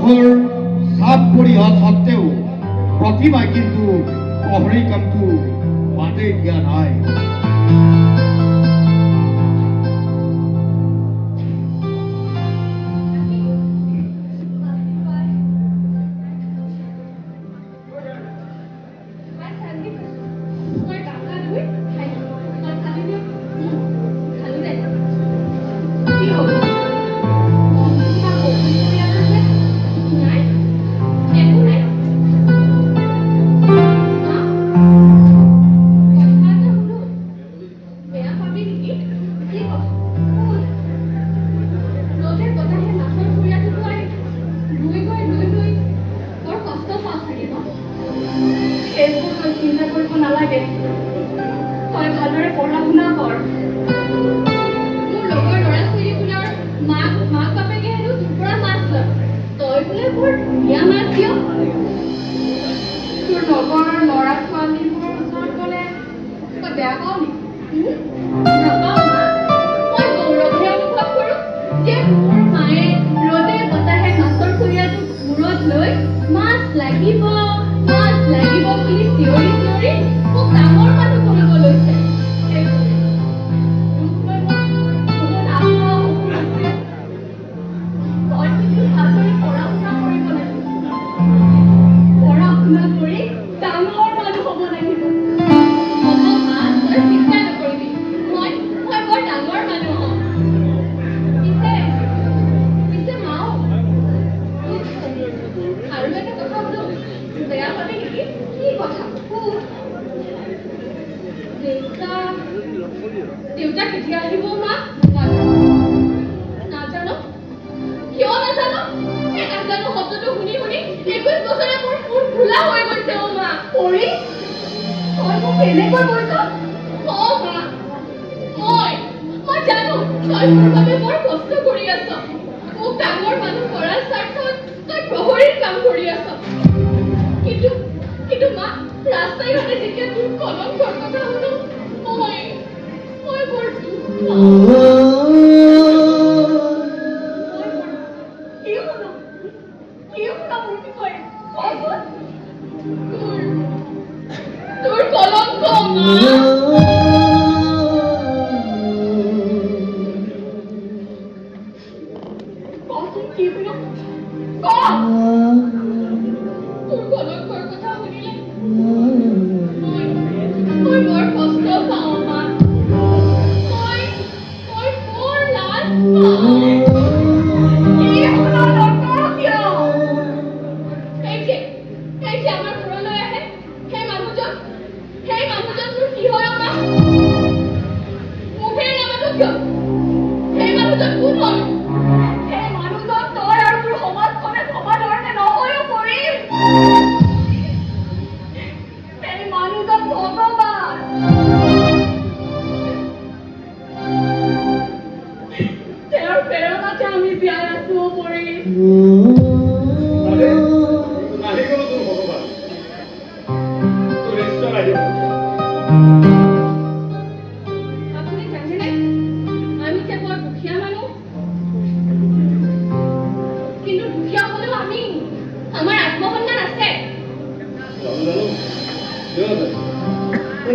বংশৰ চাপ পৰি অহা সত্ত্বেও প্ৰতিমাই কিন্তু প্ৰহৰী কামটো বাদেই দিয়া নাই।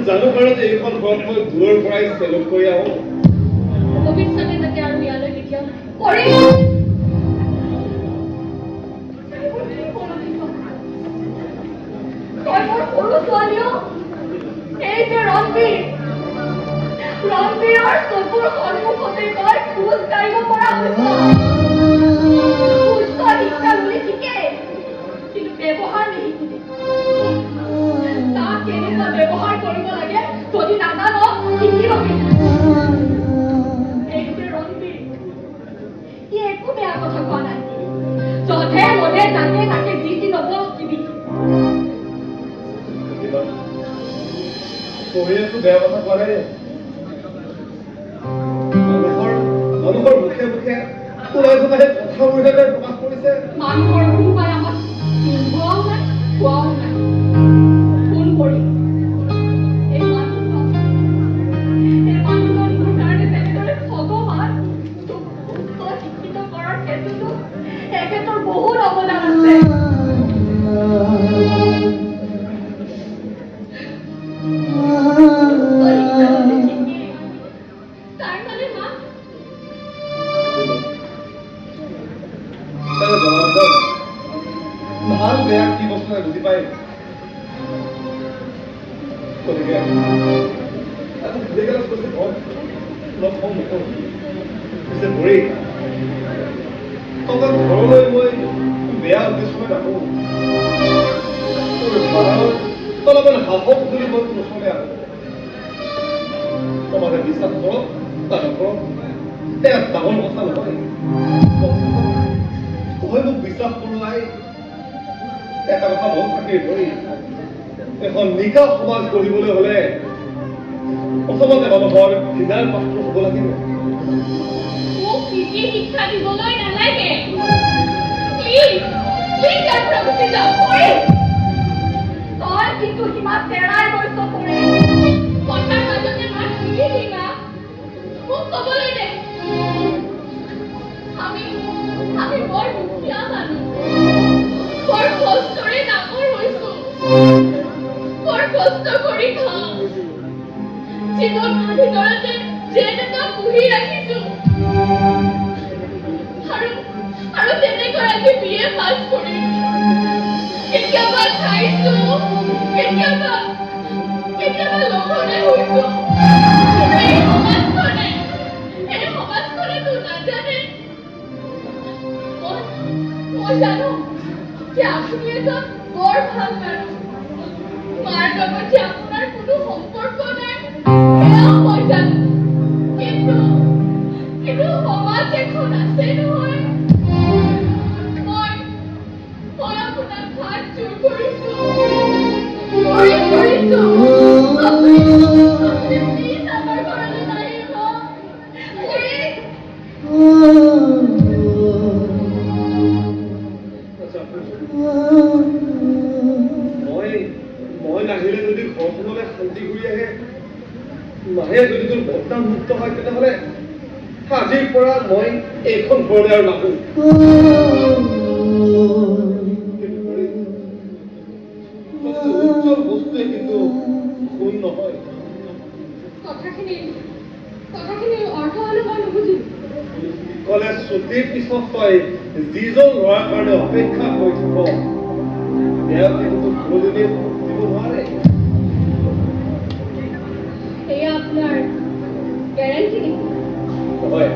জানো বাৰু যে এইখন ঘৰত মই দূৰৰ পৰাই চেলক কৰি আহোঁ। ভৱিষ্যতে যাতে আৰু ইয়ালৈ কেতিয়াও সৰু ছোৱালীও এই যে ৰণবীৰৰ চকুৰ সন্মুখতে তই খোজ কাঢ়িব পৰা উচ্চ শিক্ষা ললি ঠিকেই, কিন্তু ব্যৱহাৰ নিশিকিলি। তাক কেনেকুৱা ব্যৱহাৰ কৰিব লাগে যদি নাজানো শিকিবি। এই যে ৰণবীৰ, ই একো বেয়া কথা কোৱা নাই। যধে মধে যাকে তাকে যি টি নবকিবি। পঢ়িলেতো বেয়া কথা কোৱা নাই। মানুহৰ মুখে মুখে ওলাই যোৱা কথাবোৰ প্ৰকাশ কৰিছে। মানুহৰ কোনোবাই আমাক খোৱাও নাই খোৱাও নাই। ফোন কৰি এই মানুহজন মোৰ কাৰণে তেনেদৰে ভগৱান তোক উচ্চ শিক্ষিত কৰাৰ ক্ষেত্ৰতো এখেতৰ বহুত অৱদান বুজি পায় গতিকে আজি ভুলেগেলা কৈছে ঘৰত অলপ কম নকৰোঁ পিছে ভৰি তহঁতৰ ঘৰলৈ মই বেয়া উদ্দেশ্য নাকৰোঁ তোৰ মাৰ অলপমান সাহস বুলি মই নচলে আৰু তোমাকে বিশ্বাস কৰক বা নকৰক এয়া ডাঙৰ কথা নহয় তই মোক বিশ্বাস কৰোৱাই এটা কথা মনত থাকি ধৰি এখন নিকা সমাজ গঢ়িবলৈ হলে প্ৰথমতে মানুহৰ হৃদয়ৰ পাত্ৰ হ'ব লাগিব মোক কি শিক্ষা দিবলৈ নালাগে প্লিজ প্লিজ ইয়াৰ পৰা গুচি যাওক তই কিন্তু সীমা চেৰাই গৈছ কৰি কথাৰ মাজতে মাত শুনি সীমা মোক ক'বলৈ দে আমি বৰ দুখীয়া মানুহ বৰ কষ্টৰে ডাঙৰ হৈছো বৰ কষ্ট কৰি খাওঁ জীৱনৰ ভিতৰতে যেন এটা পুহি ৰাখিছো আৰু তেনেকৈ আজি BA পাছ কৰিছো কেতিয়াবা খাইছো কেতিয়াবা লঘোনে হৈছো এই সমাজখনেতো নাজানে মই জানো যে আপুনি এজন বৰ ভাল মানুহ মাৰ লগত যে আপোনাৰ কোনো সম্পৰ্ক নাই সেয়াও মই জানো কিন্তু সমাজ এখন আছে নহয় মই আপোনাক হাত জোৰ কৰিছো আপুনি প্লিজ আমাৰ ঘৰলৈ নাহিব মই নাহিলে যদি ঘৰখনলৈ শান্তি ঘূৰি আহে মাহে যদি তোৰ বদনাম মুক্ত হয় তেনেহ'লে আজিৰ পৰা মই এইখন ঘৰলৈ আৰু নাহো উজ্জ্বল বস্তুৱে কিন্তু ভুল নহয় কথাখিনিৰ অৰ্থ হ'লে মই নুবুজিম কলেজ ছুটিৰ পিছত তই যিজন ল'ৰাৰ কাৰণে অপেক্ষা কৰি থাক তেওঁ কিন্তু কোনোদিনে দিব নোৱাৰে এয়া আপোনাৰ গেৰেণ্টি নেকি নহয়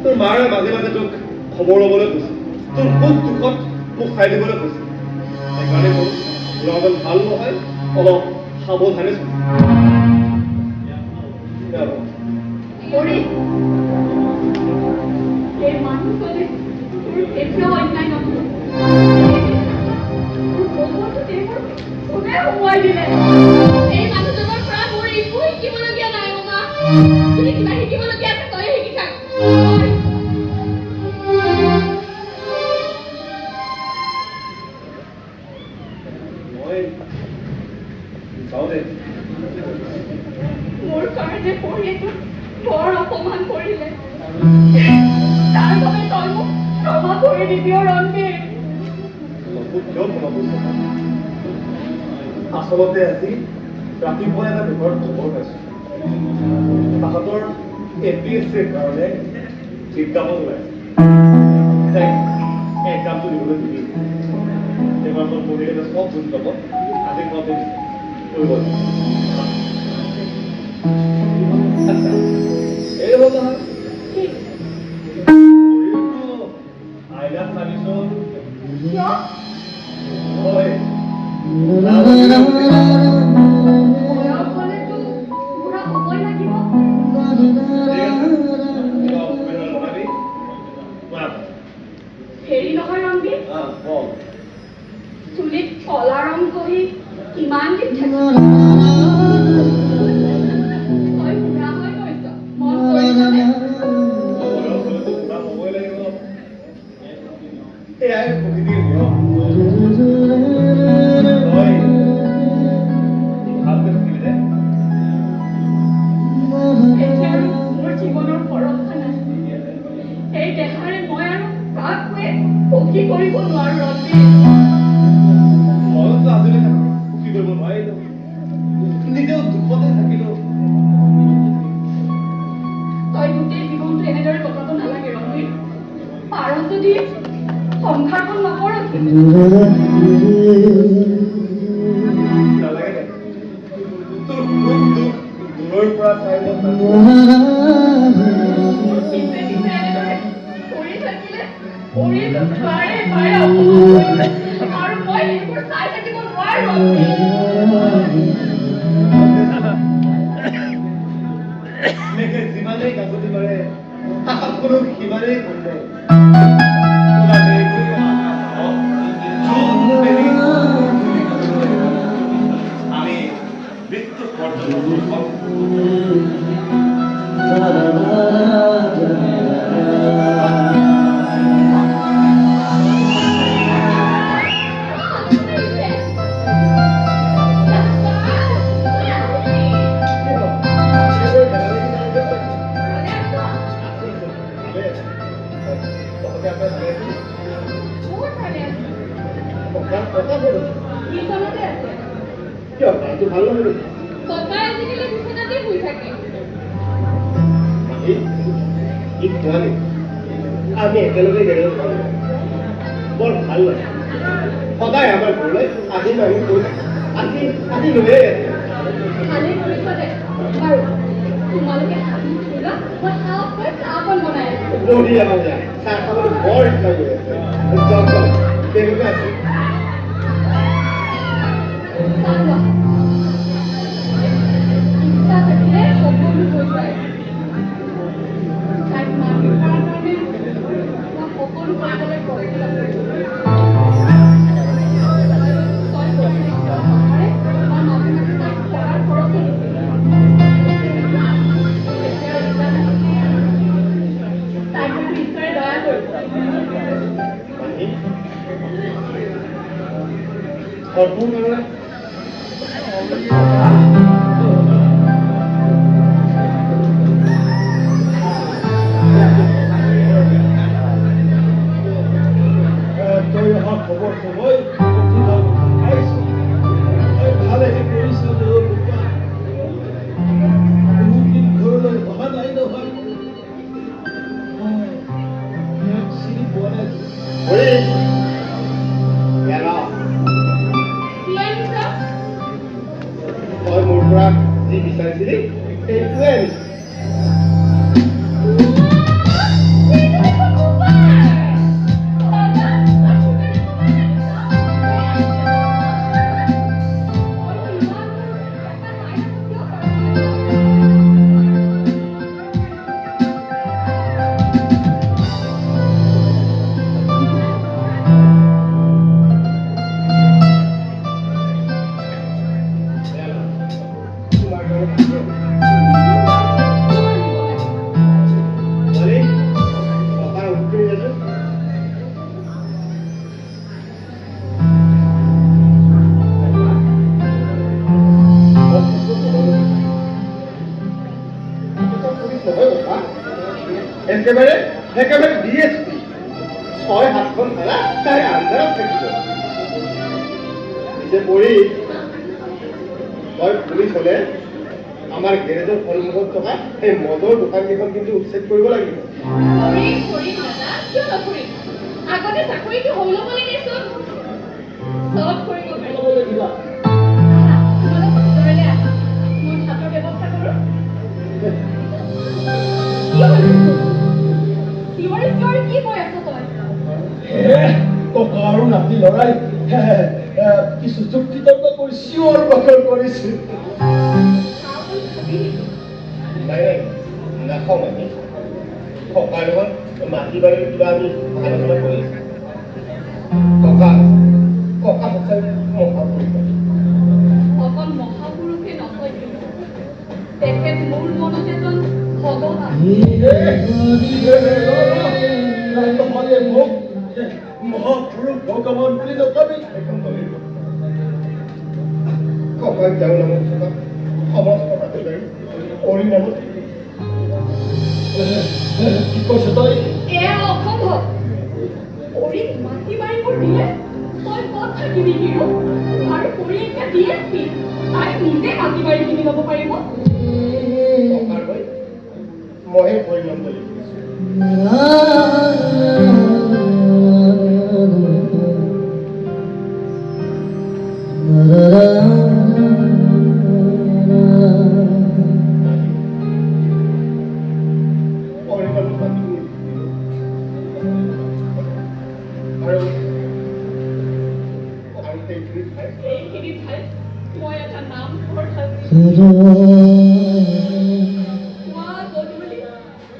তোৰ মাৰে মাজে মাজে তোক খবৰ ল'বলৈ কৈছে তোৰ সুখ দুখত মোক চাই দিবলৈ কৈছে সেইকাৰণে ক'লো ল'ৰাজন ভাল নহয় অলপ সাৱধানে এই মানুহজনে তোৰ কেতিয়াও অন্যায় নকৰে কোনে সোমোৱাই দিলে এই মানুহজনৰ পৰা মোৰ একো শিকিবলগীয়া নাই মামা যদি কিবা শিকিবলগীয়া আছে তই শিকি থাক মই যাওঁ দে মোৰ কাৰণে পঢ়িয়েতো বৰ অপমান কৰিলে তাৰ বাবে তই মোক ক্ষমা কৰি দিবি ৰঞ্জিত আচলতে আজি ৰাতিপুৱা এটা বিপদ খবৰ পাইছোঁ তাহাঁতৰ APSCৰ কাৰণে বিজ্ঞাপন ওলাইছে এক্সামটো দিবলৈ দিবি এইবাৰ মই পঢ়িলে চব বুজি পাব আজি ঘৰতে কৰিব এই হ'ল নহয় আইলাত চাবিচোন কিয় হয় বয়স হ'লেতো বুঢ়া হ'বই লাগিব হেৰি নহয় ৰঞ্জিত চুলিত কলা ৰং গহি কিমান দিন থাকিব তই বুঢ়া হৈ গৈছ মন কৰিছনে এয়াই প্ৰকৃতিৰ নিয়ম এতিয়া আৰু মোৰ জীৱনৰ ভৰসা নাই এই দেহাৰে মই আৰু কাকোৱে সুখী কৰিব নোৱাৰো ৰঞ্জিত মনতো আজিলৈ সুখী কৰিব নোৱাৰিলো নালাগে তোৰ খুব দুখ দূৰৰ পৰা চাই মই পিছে পিছে এনেদৰে কৰি থাকিলে শৰীৰটো বাৰে বাৰে অপমান কৰিব আৰু মই এইবোৰ চাই থাকিব নোৱাৰো এনেকে যিমানেই কাকতি মাৰে কোনো সিমানেই খন্দে আমি মৃত্যু পৰ্যন্ত মোৰ ভালে আছে বিচনাতে আছে কিয় গাটো ভাল নহয় ককাই আজিকালি বিচনাতে শুই থাকে আমি একেলগে গেৰেজ বৰ ভাল লাগে সদায় আমাৰ ঘৰলৈ আহি মাহি কৈ আজি আজি লৈয়ে ভালেই কৰিছ দে বাৰু তোমালোকে হাবি ফুৰা মই চাহকৈ চাহকণ বনাই আছো বঢ়িয়া মজা চাহ খাবলৈ বৰ ইচ্ছা কৰি আছে কেনেকুৱা আছে চাহ লোৱা ইচ্ছা থাকিলে সকলো হৈ যায় তাইক মাটি কৰাৰ কাৰণে মই সকলো কৰিবলৈ প্ৰস্তুত আছো তই পইচা সহাৰে মই মাজে মাজে তাইক পঢ়াৰ খৰচো দিছিলোঁ তাইক কিন্তু ঈশ্বৰে দয়া কৰিব সম্পূৰ্ণ তই অহা খবৰ সময় পাইছো ভালে কৰিছো বহুদিন ঘৰলৈ অহা নাই নহয় চিনি পোৱা নাই তই মোৰ পৰা যি বিচাৰিছিলি সেইটোৱে আনিছো একেবাৰে একেবাৰে DSP ৬-৭খন থানা তাই আন্ধাৰত থাকিব পিছে পৰি তই পুলিচ হলে আমাৰ গেৰেজৰ সন্মুখত থকা এই মদৰ দোকানকেইখন কিন্তু উচ্ছেদ কৰিব লাগিব আগতে চাকৰিটো হৈ ল'ব লাগিছিল চব কৰিব পাৰিব মই ছাত্ৰৰ ব্যৱস্থা কৰোঁ কি কৈ আছ তই আৰু নাতি লৰাই কিছু যুক্তিতৰ্ক কৰি চিঞৰ বাখৰ কৰিছে নাখাওঁ আমি ককাৰ লগত মাটি বাৰীৰ কিবা আমি আলোচনা কৰি ককা ককা সঁচাই মহাপুৰুষ অকল মহাপুৰুষে নহয় তেখেত মোৰ মনত এজন ভগৱান মোক মহাপুৰুষ ভগৱান বুলি নকবি ককাক যাওঁ নামত থকা সমস্ত পাতিবাৰী অৰি নামত কি কৈছ তই এয়া অসম্ভৱ অৰিক মাটি বাৰীবোৰ দিলে তই ক'ত থাকিবি হিৰো আৰু কৰি এতিয়া DSP তাই নিজে মাটি বাৰী কিনি ল'ব পাৰিব ককাৰ হৈ মইহে পৰিণাম বুলি এইখিনি ঠাইত মই এটা নামঘৰ সাজি পুৱা গধূলি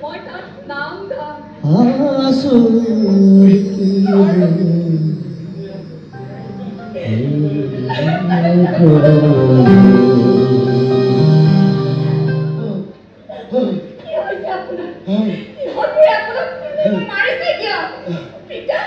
মই তাত নাম গাম কি হৈছে আপোনাৰ ইহঁতে আপোনাক মাৰিছে কিয় পিতা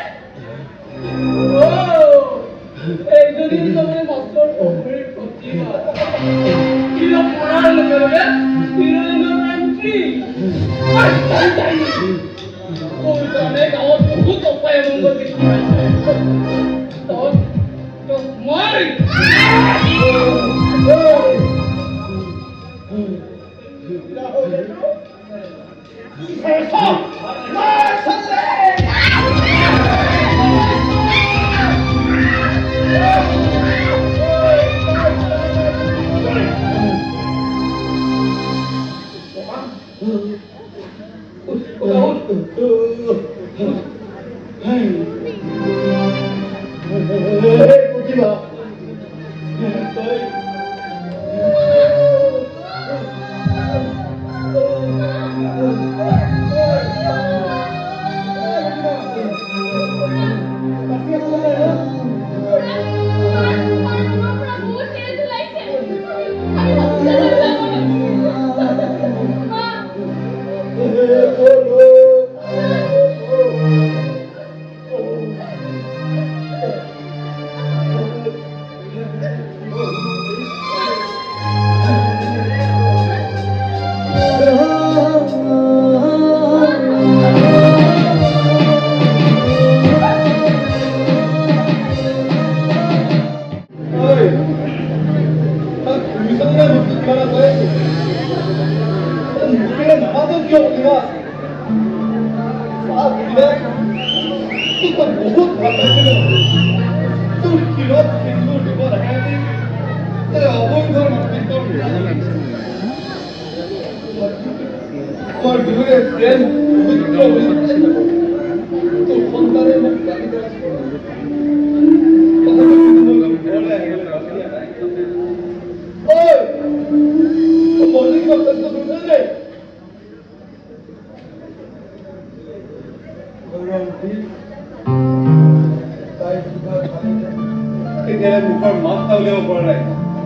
মুখৰ মাছটা উলিয়াব পৰা নাই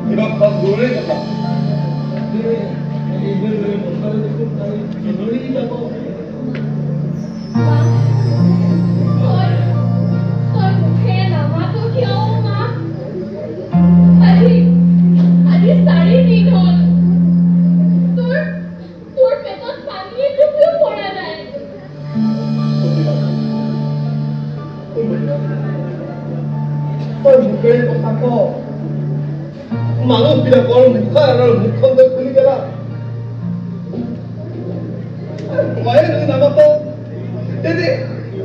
কিবা সব দূৰৰে কথা মানুহবিলাকৰ মুখা আৰু মুখখন খুলি পেলা মই যদি নামাতো তেন্তে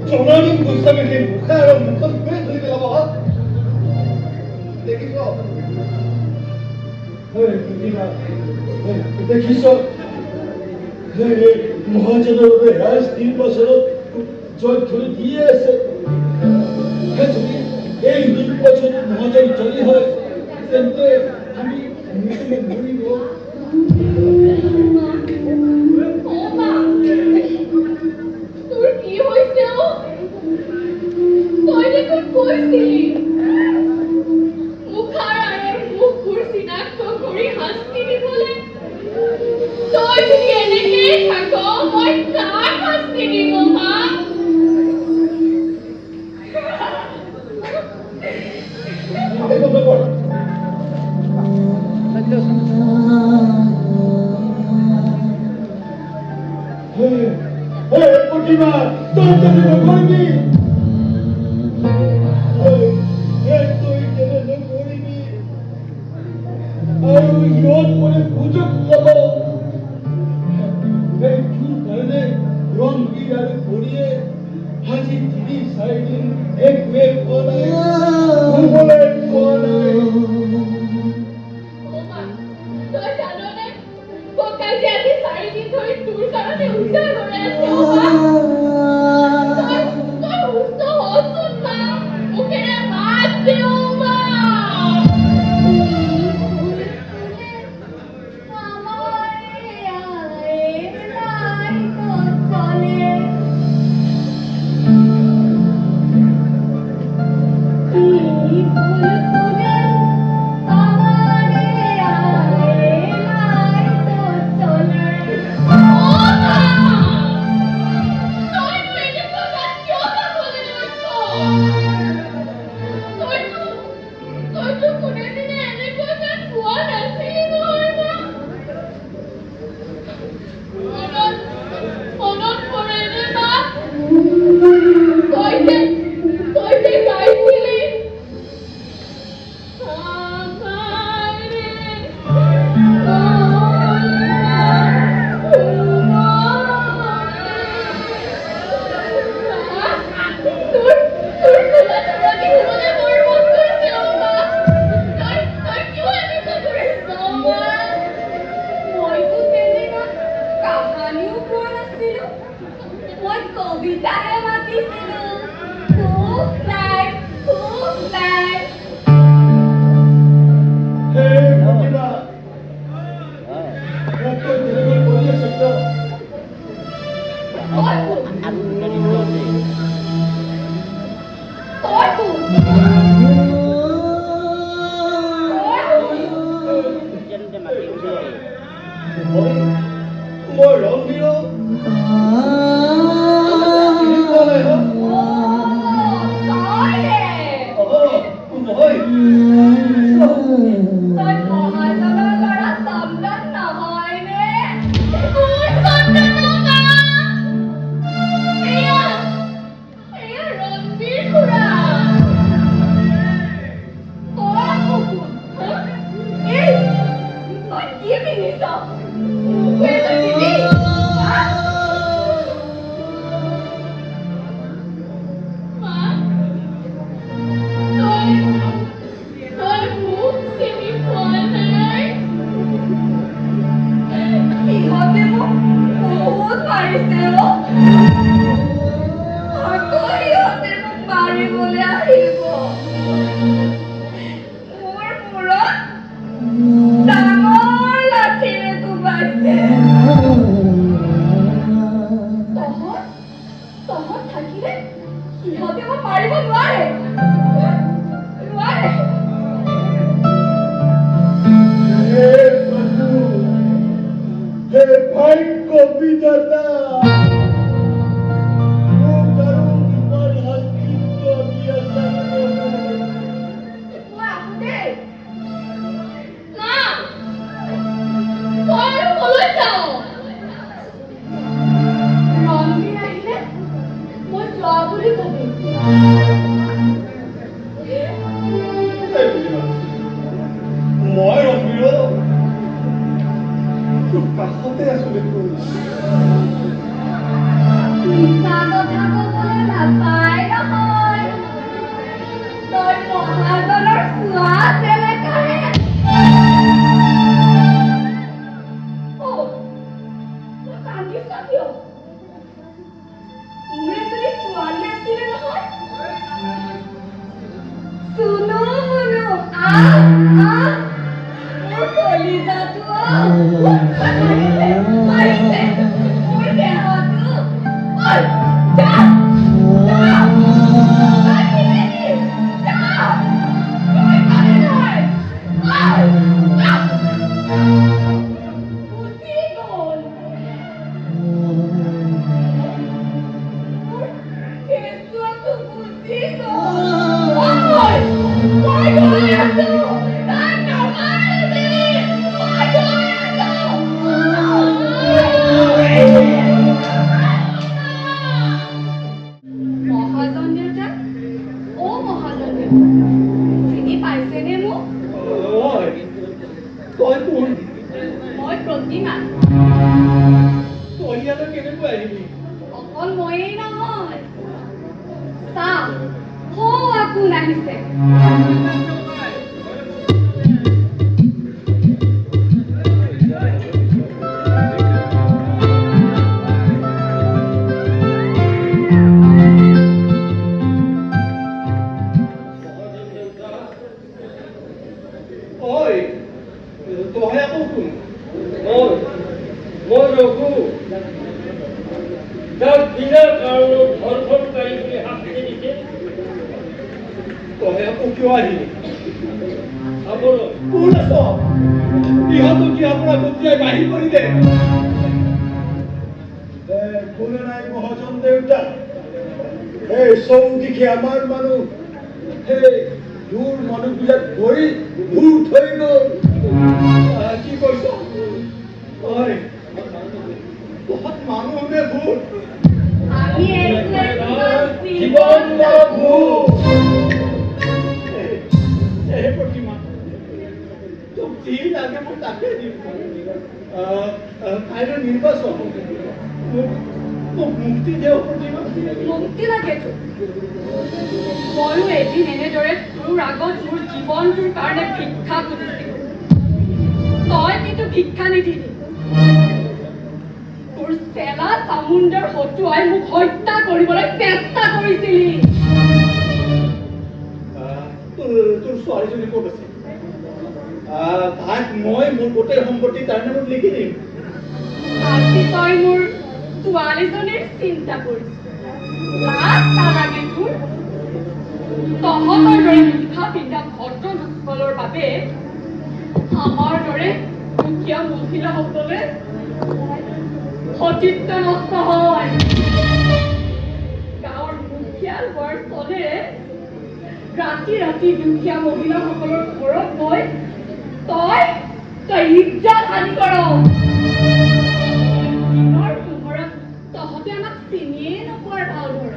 জনাৰ্দন গোস্বামীৰ সেই মুখা আৰু মুখখন খুলি পেলাব দেখিছ মহাজনৰ বাবে ৰাজ নিৰ্বাচনত জয় ধৰি দিয়ে আছে এই নির্বাচন মহাজন জয়ী হয় তেন্তে আমি মরিব তোর কি হয়েছে তুই দেখুন কইছিলি মুখার আর মুখ কুরসিনাক্ত করি হাসতি বলে তুই যদি এনেকে থাকো মই কার হাসতি দিব মা Hey, পিন্ধিছ মোকো এযোৰ দিবি মা তই মোক চিনি পোৱা নাই সিহঁতে মোক বহুত মাৰিছে আকৌ সিহঁতে মোক মাৰিবলৈ আহিব মোৰ মূৰত ডাঙৰ লাঠিৰে কোবাইছে তহঁত থাকিলে সিহঁতে মোক মাৰিব নোৱাৰে হে প্ৰভু, হে ভাগ্য বিধাতা, মোক আৰু ইমান শাস্তি কিয় দি আছা? মই আহো দেই মা তই আৰু কলৈ যাৱ ৰণবীৰ আহিলে মই যোৱা বুলি কবি মই ৰবীৰ তোৰ কাষতে আছো দেখোন মিছা কথা কবলৈ নাপায় নহয় তই মহাজনৰ চোৱা এলেকাহে তই কান্দিছ কিয় মোৰ এজনী ছোৱালী আছিলে নহয় শুনো শুনো মোৰ কলিজাটো মাৰিছে মোৰ দেহটো যা মহাজন দেউতা অ মহাজন দেউতা চিনি পাইছেনে মোক তই কোন মই প্ৰতিমা তই ইয়ালৈ কেনেকৈ আহিবি অকল ময়েই নহয় চাহ কোন আহিছে ঐ তই আকৌ কোন মই ৰঘু যাক বিনা কাৰণত ধৰ্ষণকাৰী বুলি শাস্তি দিছে তই আকৌ কিয় আহিলি কোন আছ ইহঁতো কি আপোনাৰ গতিয়াই বাহিৰ কৰিলে কোনে নাই মহাজন দেউতা এই চৌদিশে আমাৰ মানুহ সেই দূৰ মানুহবিলাক ভৰি ভূত হৈ গ'ল কি কৈছ ঐ বহুত মানুহ নে ভূত আমি জীৱন ভূত প্ৰতিমা তোক যি লাগে মই তাকে দিম কাইলৈ নিৰ্বাচন মোক মুক্তি দিয়ক প্ৰতিমা মুক্তি লাগেতো ময়ো এদিন এনেদৰে তোৰ আগত মোৰ জীৱনটোৰ কাৰণে ভিক্ষা খুজিছিলো তই কিন্তু ভিক্ষা নিদিলি তোৰ চেলা চামুণ্ডৰ হতুৱাই মোক হত্যা কৰিবলৈ চেষ্টা কৰিছিলি তোৰ ছোৱালীজনী ক'ত আছে তাক মই মোৰ গোটেই সম্পত্তি তাৰ নামত লিখি দিম আজি তই মোৰ ছোৱালীজনীৰ চিন্তা কৰিছ লাজ নালাগে তোৰ তহঁতৰ দৰে মুখা পিন্ধা ভদ্ৰ লোকসকলৰ বাবে আমাৰ দৰে দুখীয়া মহিলাসকলে সতীত্ব নষ্ট হয় গাঁৱৰ মুখিয়াল হোৱাৰ চলেৰে ৰাতি ৰাতি দুখীয়া মহিলাসকলৰ ঘৰত গৈ তই ইজ্জত হানি কৰ দিনৰ পোহৰত তহঁতে আমাক চিনিয়ে নোপোৱাৰ ভাও ধৰ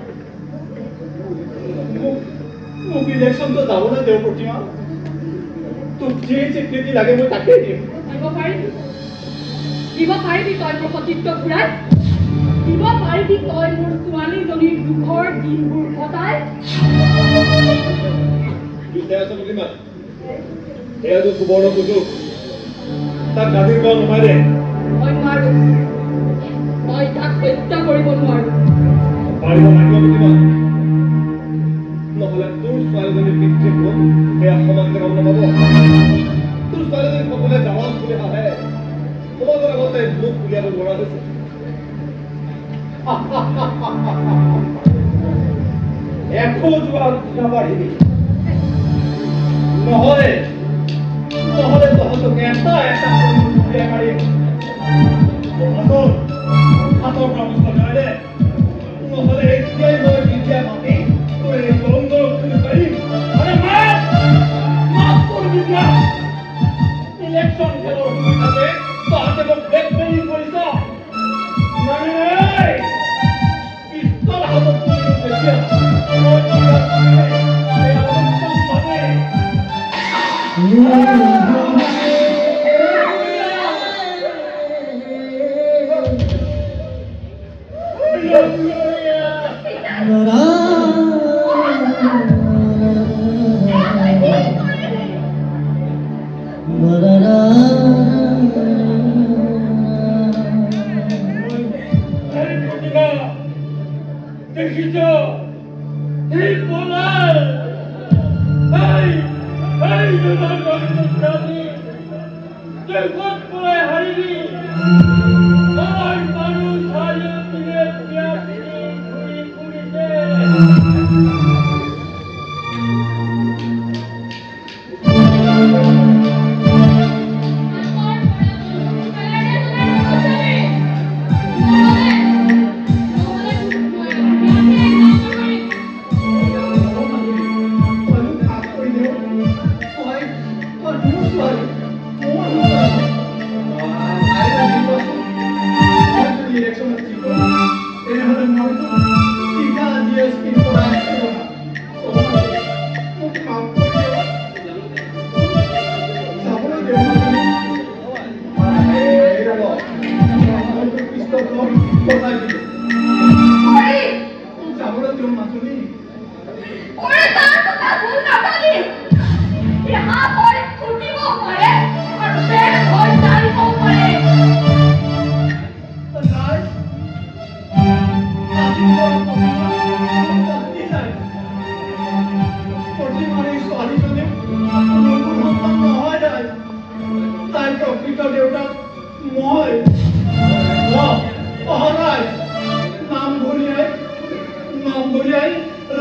মোক ইলেকশ্যনটো যাব না দেও প্ৰতিমা তোক যি স্বীকৃতি লাগে মই তাকেই দিম দিব পাৰিবি তই মোৰ সতীত্ব ঘূৰাই দিব পাৰিবি তই মোৰ ছোৱালীজনীৰ দুখৰ দিনবোৰ ঘটাই এয়াতো সুবৰ্ণ সুযোগ তাক গাভীৰ পৰা নমাই দে মই নোৱাৰো মই তাক হত্যা কৰিব নোৱাৰো পাৰিব লাগিব প্ৰতিমা নহ'লে তোৰ ছোৱালীজনীৰ পিতৃ কোন সেয়া সমাজে গম নাপাব তোৰ ছোৱালীজনী সকলোৱে জাৱাজ বুলি আহে সমাজৰ আগতে মুখ উলিয়াব নোৱাৰা হৈছে একো যোৱা নাবাঢ়িবি নহ'লে তহঁতক এটা এটা উলিয়াই মাৰিম হাতৰ পৰা বস্তু দে নহ'লে এতিয়াই মই বিদ্যা মাতি তোৰ এই কলংকৰ উঠিব পাৰিম আৰে মাত তোৰ বিদ্যা ইলেকশ্যন খেলৰ সুবিধাতে তহঁতে মোক ব্লেকমেইলিং কৰিছ নাই পিষ্টল হাতত তুলি তেতিয়া মই দেখিছ এই পলাল এই জগত পলাই হারিবি আমার মানুষ হারিয়ে ফিরে ঘুরি ঘুরিতে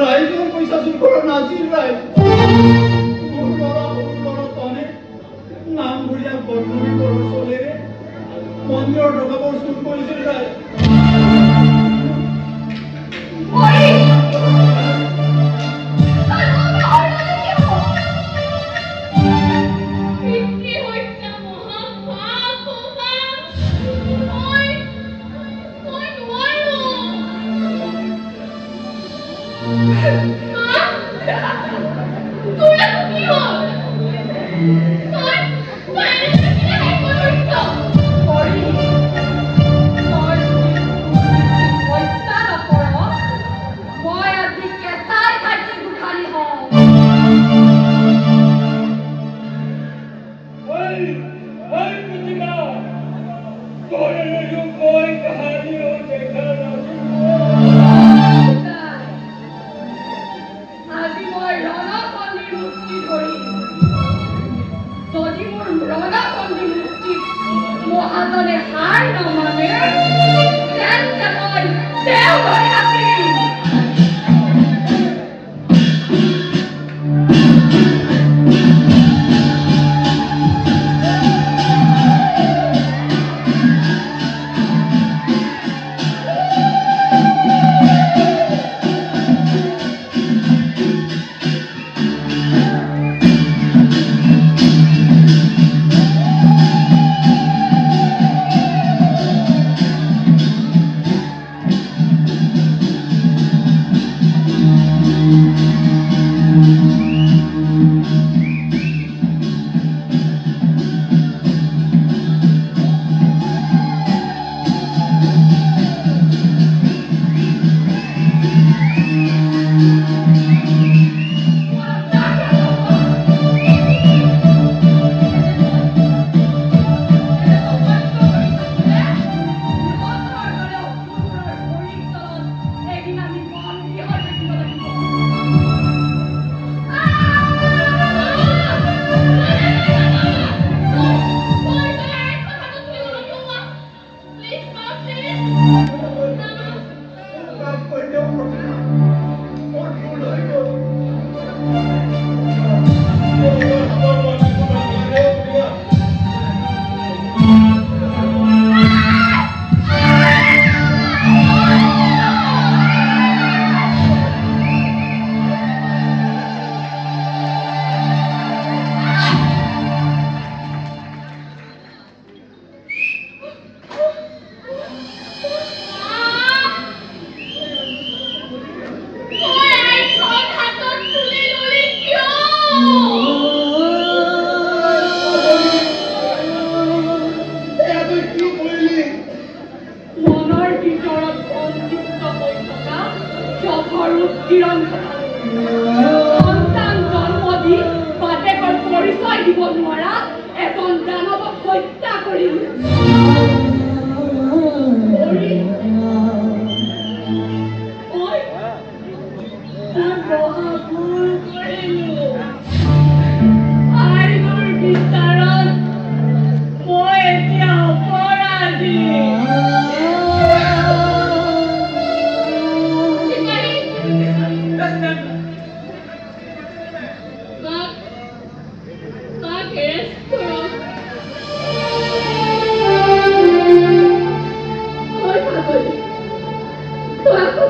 ৰাইজৰ পইচা চুৰ কৰা নাছিল ৰাইজ মোৰ ল'ৰা তনে নাম ঘূৰিয়া বদনামী কৰ চলেৰে মন্দিৰৰ টকাবোৰ চুৰ কৰিছিল ৰাইজ হত্যা কৰিলো মই তাক মহাপুৰ কৰিলো আইনৰ বিচাৰত মই এতিয়া অপৰাধী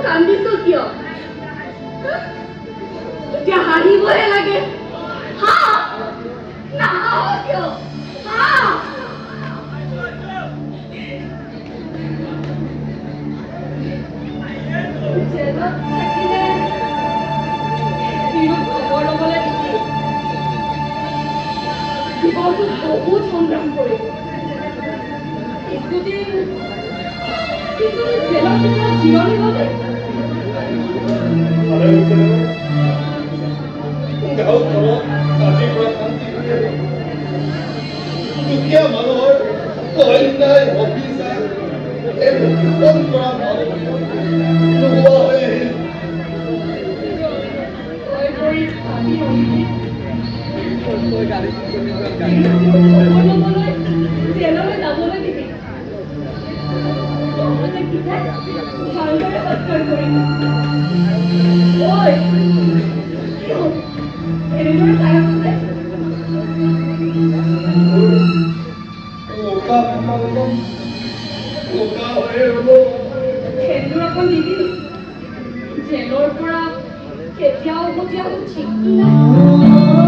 কান্দিছো কিয় এতিয়া হাঁহিবহে লাগে হা নাহাঁহ কিয় হা জেলত থাকিলে বিৰূপ খবৰ ল'বলৈ দেখি জীৱনটো বহুত সংগ্ৰাম কৰিলো কিছুদিন জেলত জিৰণি ল'লে গাঁৱত ঘৰত আজিৰ পৰা শান্তি দুখীয়া মানুহৰ অন্যায় অবিচাৰ এইবোৰ শোষণ কৰা নোহোৱা হৈ আহিল জেললৈ যাবলৈ দিবি ভালদৰে সৎকাৰ কৰিবি ঐ এনেদৰে চাই আছোনে সেন্দুৰ অকণ দিবি জেলৰ পৰা কেতিয়াও উভতি আহো ঠিকটো নাই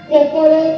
কপালত